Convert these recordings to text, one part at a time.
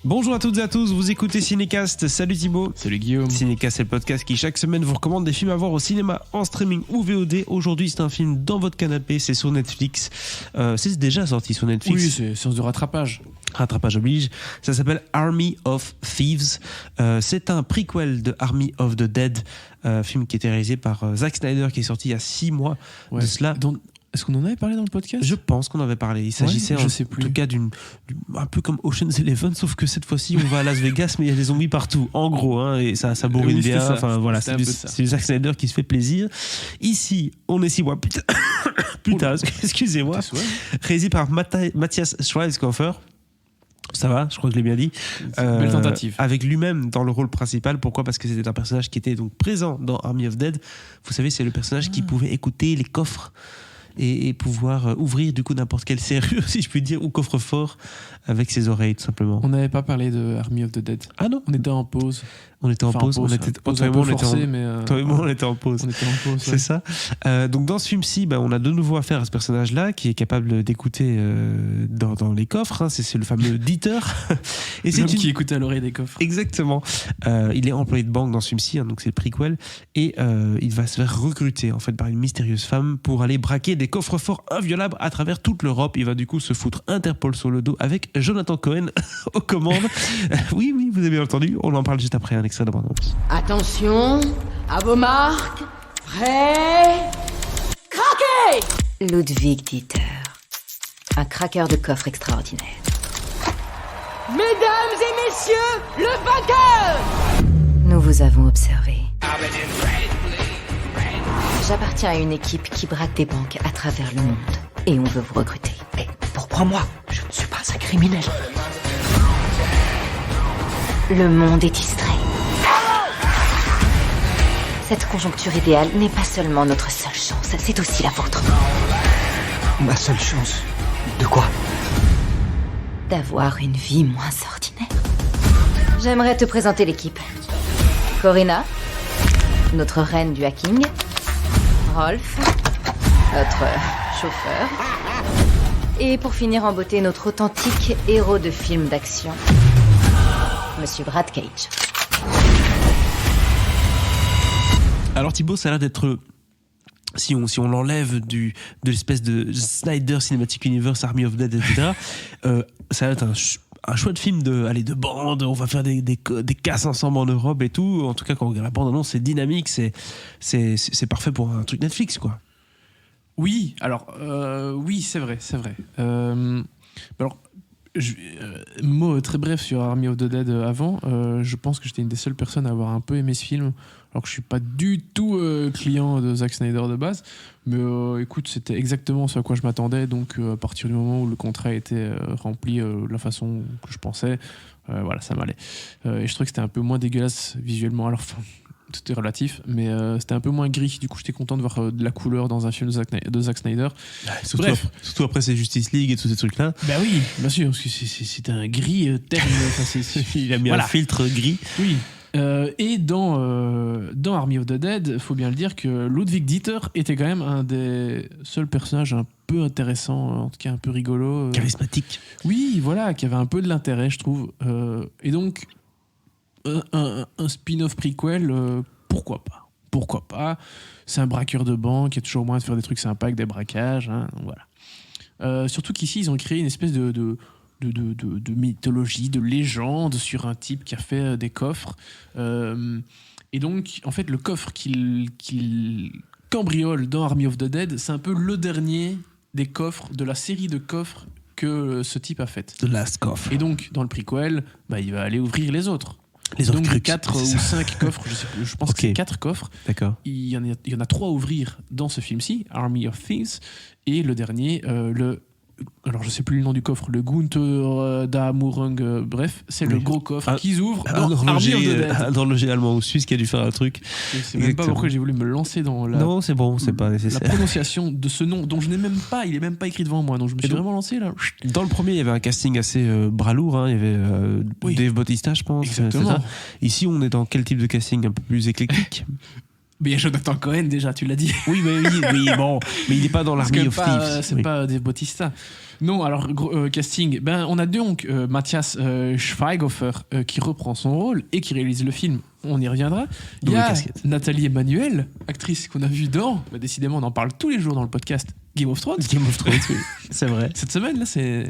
Bonjour à toutes et à tous, vous écoutez Cinécast, salut Thibaut. Salut Guillaume. Cinécast, c'est le podcast qui chaque semaine vous recommande des films à voir au cinéma, en streaming ou VOD. Aujourd'hui c'est un film dans votre canapé, c'est sur Netflix. C'est déjà sorti sur Netflix. Oui, c'est séance de rattrapage. Rattrapage oblige. Ça s'appelle Army of Thieves. C'est un prequel de Army of the Dead, film qui était réalisé par Zack Snyder, qui est sorti il y a 6 mois de cela. Est-ce qu'on en avait parlé dans le podcast ? Je pense qu'on avait parlé. Il s'agissait en tout cas un peu comme Ocean's Eleven, sauf que cette fois-ci on va à Las Vegas, mais il y a des zombies partout. En gros, hein, et ça bourrine bien. Ça. Enfin voilà, c'est du Zack Snyder qui se fait plaisir. Ici, on est 6 mois. Putain, excusez-moi. Réalisé par Matthias Schweighöfer. Ça va, je crois que je l'ai bien dit. Belle tentative. Avec lui-même dans le rôle principal. Pourquoi ? Parce que c'était un personnage qui était donc présent dans Army of Dead. Vous savez, c'est le personnage qui pouvait écouter les coffres et pouvoir ouvrir du coup n'importe quelle serrure, si je puis dire, ou coffre-fort avec ses oreilles, tout simplement. On n'avait pas parlé de Army of the Dead. Ah non ? On était en pause. On était en pause. On était en pause. C'est ça. Donc dans ce film-ci, on a de nouveau affaire à ce personnage-là qui est capable d'écouter dans les coffres. Hein. C'est le fameux Dieter. Et c'est qui écoute à l'oreille des coffres. Exactement. Il est employé de banque dans ce film-ci, hein, donc c'est le prequel. Et il va se faire recruter en fait par une mystérieuse femme pour aller braquer des coffres forts inviolables à travers toute l'Europe. Il va du coup se foutre Interpol sur le dos avec Jonathan Cohen aux commandes. Oui, vous avez bien entendu. On en parle juste après un extrait d'abondance. Attention, à vos marques, prêts, craquez! Ludwig Dieter, un craqueur de coffre extraordinaire. Mesdames et messieurs, le vainqueur! Nous vous avons observé. J'appartiens à une équipe qui braque des banques à travers le monde. Et on veut vous recruter. Mais pourquoi moi? Je ne suis pas un criminel. Le monde est distrait. Cette conjoncture idéale n'est pas seulement notre seule chance, c'est aussi la vôtre. Ma seule chance? De quoi? D'avoir une vie moins ordinaire. J'aimerais te présenter l'équipe. Corinna, notre reine du hacking. Rolf, notre chauffeur. Et pour finir en beauté, notre authentique héros de film d'action, Monsieur Brad Cage. Alors Thibaut, ça a l'air d'être, si on l'enlève de l'espèce de Snyder Cinematic Universe, Army of Dead, etc., ça a l'air d'être un chouette film de bande, on va faire des casses ensemble en Europe et tout. En tout cas, quand on regarde la bande-annonce, c'est dynamique, c'est parfait pour un truc Netflix, quoi. Oui, alors, oui, c'est vrai. Alors, mot très bref sur Army of the Dead avant, je pense que j'étais une des seules personnes à avoir un peu aimé ce film, alors que je suis pas du tout client de Zack Snyder de base, mais écoute, c'était exactement ce à quoi je m'attendais, donc à partir du moment où le contrat était rempli de la façon que je pensais, voilà, ça m'allait. Et je trouvais que c'était un peu moins dégueulasse visuellement, alors tout est relatif, mais c'était un peu moins gris. Du coup, j'étais content de voir de la couleur dans un film de Zack Snyder. Surtout après c'est Justice League et tous ces trucs-là. Bah oui, bien sûr, parce que c'est un gris terne. Il a mis un filtre gris. Oui. Et dans Army of the Dead, il faut bien le dire que Ludwig Dieter était quand même un des seuls personnages un peu intéressants, en tout cas un peu rigolo. Charismatique. Oui, voilà, qui avait un peu de l'intérêt, je trouve. Et donc, un spin-off prequel, pourquoi pas. C'est un braqueur de banque, il y a toujours moyen de faire des trucs sympas avec des braquages, hein, voilà. Surtout qu'ici ils ont créé une espèce de mythologie, de légende sur un type qui a fait des coffres, et donc en fait le coffre qu'il cambriole dans Army of the Dead, c'est un peu le dernier des coffres de la série de coffres que ce type a fait. The Last Coffre. Et donc dans le prequel, il va aller ouvrir les autres. Donc 4 ou 5 coffres, je sais plus, je pense que c'est 4 coffres. D'accord. Il y en a 3 à ouvrir dans ce film-ci, Army of Thieves, et le dernier, alors je sais plus le nom du coffre, le Gunther Daamurung, bref, c'est le gros coffre qu'ils ouvrent dans Army of the Dead. Un horloger allemand ou suisse qui a dû faire un truc. C'est même pas pourquoi j'ai voulu me lancer dans non, c'est bon, c'est pas nécessaire. La prononciation de ce nom dont je n'ai même pas, il est même pas écrit devant moi, donc je me suis vraiment lancé là. Dans le premier, il y avait un casting assez bras lourd, hein. Il y avait Dave Bautista, je pense. Exactement. Ici, on est dans quel type de casting? Un peu plus éclectique? Mais il y a Jonathan Cohen déjà, tu l'as dit. Oui, bon, mais il n'est pas dans C'est l'Army of quand même pas, Thieves. c'est Oui. pas Dave Bautista. Non, alors casting. On a donc Matthias Schweighofer qui reprend son rôle et qui réalise le film. On y reviendra. Il y Double a casquette. Nathalie Emmanuel, actrice qu'on a vue dans. Décidément, on en parle tous les jours dans le podcast Game of Thrones. Game of Thrones, oui. C'est vrai. Cette semaine là, c'est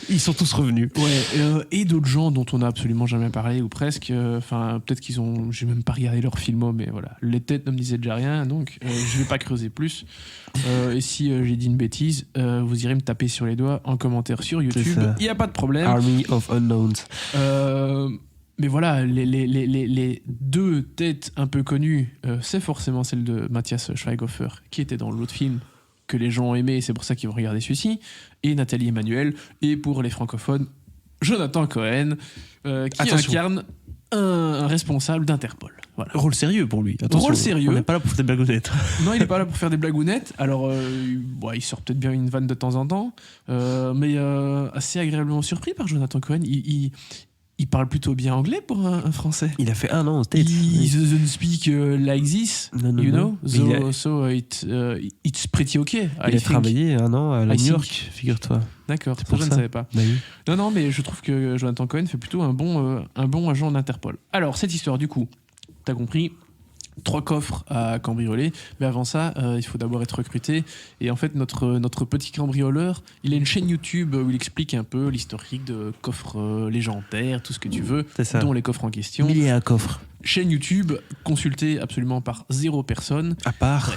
Ils sont tous revenus. ouais. Et d'autres gens dont on n'a absolument jamais parlé ou presque. Enfin, peut-être qu'ils ont. J'ai même pas regardé leur filmo, mais voilà. Les têtes ne me disaient déjà rien, donc je vais pas creuser plus. Et si j'ai dit une bêtise, vous irez me taper sur les doigts en commentaire sur YouTube. ça. Il n'y a pas de problème. Army of Unknowns. Mais voilà, les deux têtes un peu connues, c'est forcément celle de Matthias Schweighofer, qui était dans l'autre film que les gens ont aimé, et c'est pour ça qu'ils vont regarder celui-ci, et Nathalie Emmanuel, et pour les francophones, Jonathan Cohen, qui Attention. incarne un responsable d'Interpol. Voilà. Rôle sérieux pour lui. Attention, Rôle sérieux. On n'est pas là pour faire des blagounettes. Non, il n'est pas là pour faire des blagounettes. Alors, il sort peut-être bien une vanne de temps en temps, mais assez agréablement surpris par Jonathan Cohen. Il parle plutôt bien anglais pour un Français. Il a fait un an aux States. He doesn't speak like this, Non, you non. know. Mais So it's pretty okay. Il a travaillé un an à I New think. York, figure-toi. D'accord, C'est ça pour je ne ça. savais pas. Bah oui. Non, mais je trouve que Jonathan Cohen fait plutôt un bon agent d'Interpol. Alors, cette histoire, du coup, t'as compris, 3 coffres à cambrioler, mais avant ça, il faut d'abord être recruté. Et en fait, notre petit cambrioleur, il a une chaîne YouTube où il explique un peu l'historique de coffres légendaires, tout ce que tu veux, C'est ça. dont les coffres en question. Il y a un coffre. Chaîne YouTube consultée absolument par 0 personne. À part.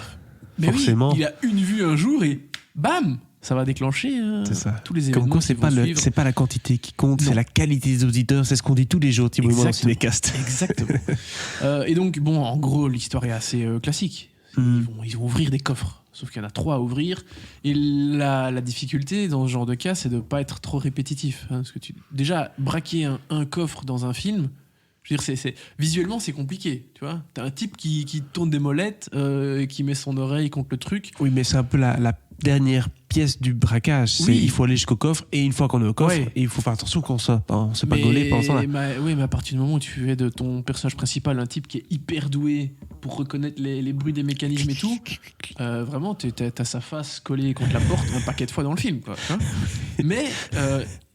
Mais Forcément. oui, il a une vue un jour et bam, ça va déclencher C'est ça. tous les événements. Comme quoi, qui c'est vont pas, suivre. c'est pas la quantité qui compte, Non. c'est la qualité des auditeurs. C'est ce qu'on dit tous les jours, Thibaut et moi, dans Exactement. Cinécast. Exactement. Et donc, bon, en gros, l'histoire est assez classique. Ils vont ouvrir des coffres. Sauf qu'il y en a 3 à ouvrir. Et la difficulté dans ce genre de cas, c'est de ne pas être trop répétitif. Hein, parce que déjà, braquer un coffre dans un film, je veux dire, visuellement, c'est compliqué. Tu vois, t'as un type qui tourne des molettes, qui met son oreille contre le truc. Oui, mais c'est un peu la dernière pièce du braquage. C'est, Oui. il faut aller jusqu'au coffre, et une fois qu'on est au coffre, Ouais. et il faut faire attention qu'on ne se pas gauler pendant ce temps-là. Oui, mais à partir du moment où tu fais de ton personnage principal un type qui est hyper doué pour reconnaître les bruits des mécanismes et tout, vraiment, t'as sa face collée contre la porte un paquet de fois dans le film. Quoi, hein. Mais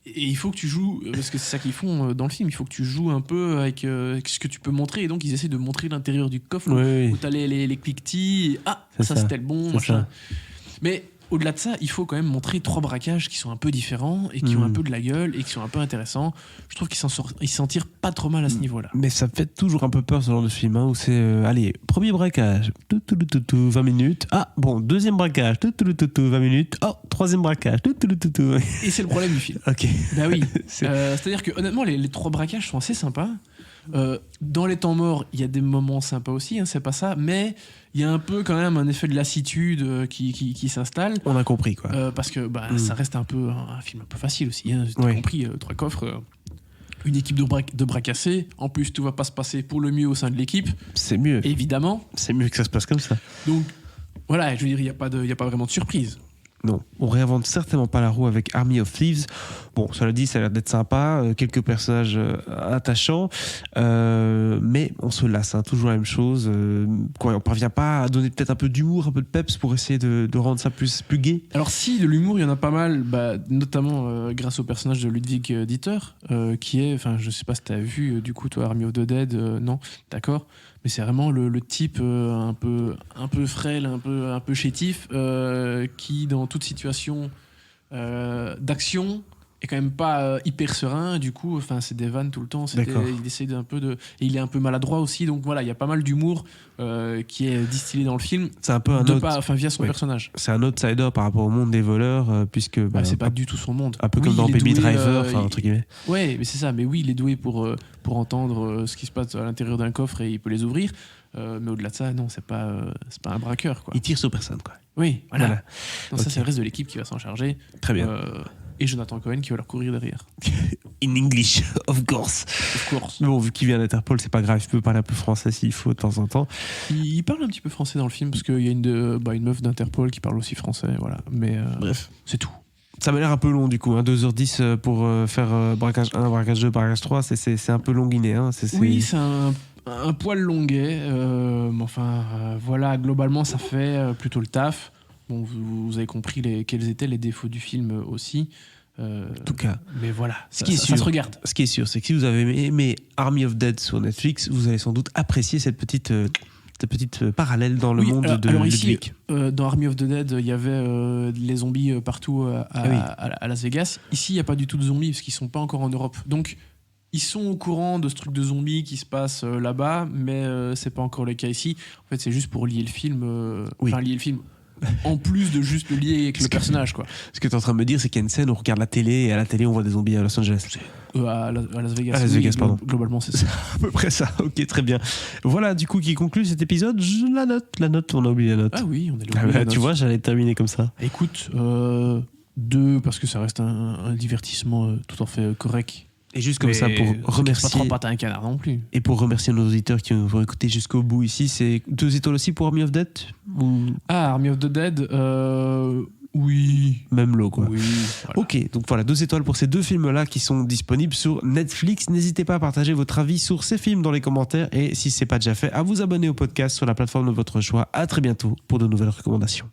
et il faut que tu joues, parce que c'est ça qu'ils font dans le film, il faut que tu joues un peu avec ce que tu peux montrer. Et donc, ils essaient de montrer l'intérieur du coffre Oui, où t'as les cliquetis. Ah, C'est ça ça. c'était le bon, C'est machin. ça. Mais au-delà de ça, il faut quand même montrer 3 braquages qui sont un peu différents et qui ont un peu de la gueule et qui sont un peu intéressants. Je trouve qu'ils s'en tirent pas trop mal à ce niveau-là. Mais ça me fait toujours un peu peur ce genre de film, hein, où c'est, allez, premier braquage, 20 minutes. Ah, bon, deuxième braquage, 20 minutes. Oh, troisième braquage, Et c'est le problème du film. Ok. Bah oui. C'est- C'est-à-dire que honnêtement, les 3 braquages sont assez sympas. Dans les temps morts, il y a des moments sympas aussi, hein, c'est pas ça, mais il y a un peu quand même un effet de lassitude qui s'installe. On a compris, quoi. Parce que ça reste un peu un film un peu facile aussi. Hein, t'as Oui. compris, 3 coffres, une équipe de bras cassés. En plus, tout va pas se passer pour le mieux au sein de l'équipe, C'est mieux. évidemment. C'est mieux que ça se passe comme ça. Donc voilà, je veux dire, il n'y a pas vraiment de surprise. Non, on réinvente certainement pas la roue avec Army of Thieves. Bon, cela dit, ça a l'air d'être sympa, quelques personnages attachants, mais on se lasse, hein, toujours la même chose. On parvient pas à donner peut-être un peu d'humour, un peu de peps pour essayer de rendre ça plus gai. Alors si, de l'humour, il y en a pas mal, notamment grâce au personnage de Ludwig Dieter, qui est, enfin je sais pas si t'as vu du coup toi Army of the Dead, non, d'accord, mais c'est vraiment le type un peu frêle, un peu chétif, qui dans toute situation d'action est quand même pas hyper serein. Du coup, enfin c'est des vannes tout le temps. D'accord. Il essaie et il est un peu maladroit aussi. Donc voilà, il y a pas mal d'humour qui est distillé dans le film. C'est un peu un Via son Ouais. personnage. C'est un outsider par rapport au monde des voleurs, puisque C'est pas du tout son monde. un peu Oui, comme dans il est Baby doué, Driver, enfin entre guillemets. Ouais, mais c'est ça. Mais oui, il est doué pour entendre ce qui se passe à l'intérieur d'un coffre et il peut les ouvrir. Mais au-delà de ça, non, c'est pas un braqueur, quoi. Il tire sur personne, quoi. Oui, voilà. Voilà. Donc ça, Ok. c'est le reste de l'équipe qui va s'en charger. Très bien. Et Jonathan Cohen qui va leur courir derrière. In English, of course. Of course. Bon, vu qu'il vient d'Interpol, c'est pas grave, il peut parler un peu français s'il faut de temps en temps. Il parle un petit peu français dans le film parce qu'il y a une meuf d'Interpol qui parle aussi français, voilà. Mais Bref. c'est tout. Ça m'a l'air un peu long du coup, hein, 2h10 pour faire braquage 1, braquage 2, braquage 3, c'est un peu longuiné. Hein, Oui, c'est un un poil longuet, mais enfin, voilà, globalement, ça fait plutôt le taf. Bon, vous avez compris quels étaient les défauts du film aussi. En tout cas, mais voilà, ce qui est ça sûr, se regarde. Ce qui est sûr, c'est que si vous avez aimé Army of Dead sur Netflix, vous allez sans doute apprécier cette petite parallèle dans le monde de alors ici, Ludwig. dans Army of the Dead, il y avait les zombies partout à Las Vegas. Ici, il n'y a pas du tout de zombies parce qu'ils ne sont pas encore en Europe. Donc, ils sont au courant de ce truc de zombies qui se passe là-bas, mais c'est pas encore le cas ici. En fait, c'est juste pour lier le film. Enfin, lier le film. En plus de juste le lier avec le personnage, quoi. Ce que tu es en train de me dire, c'est qu'il y a une scène où on regarde la télé et à la télé, on voit des zombies à Los Angeles. À Las Vegas. À Las Vegas, pardon. Globalement, c'est ça. À peu près ça. Ok, très bien. Voilà, du coup, qui conclut cet épisode. La note, on a oublié la note. Ah oui, on a oublié la note. Tu vois, j'allais terminer comme ça. Écoute, 2, parce que ça reste un divertissement tout à fait correct. Et juste comme ça, pour remercier. Pas trop patin un canard non plus. Et pour remercier nos auditeurs qui nous ont écoutés jusqu'au bout ici, c'est 2 étoiles aussi pour Army of Dead ou... Ah, Army of the Dead, oui. Même lot, quoi. Oui. Voilà. Ok, donc voilà, 2 étoiles pour ces 2 films-là qui sont disponibles sur Netflix. N'hésitez pas à partager votre avis sur ces films dans les commentaires et si ce n'est pas déjà fait, à vous abonner au podcast sur la plateforme de votre choix. À très bientôt pour de nouvelles recommandations.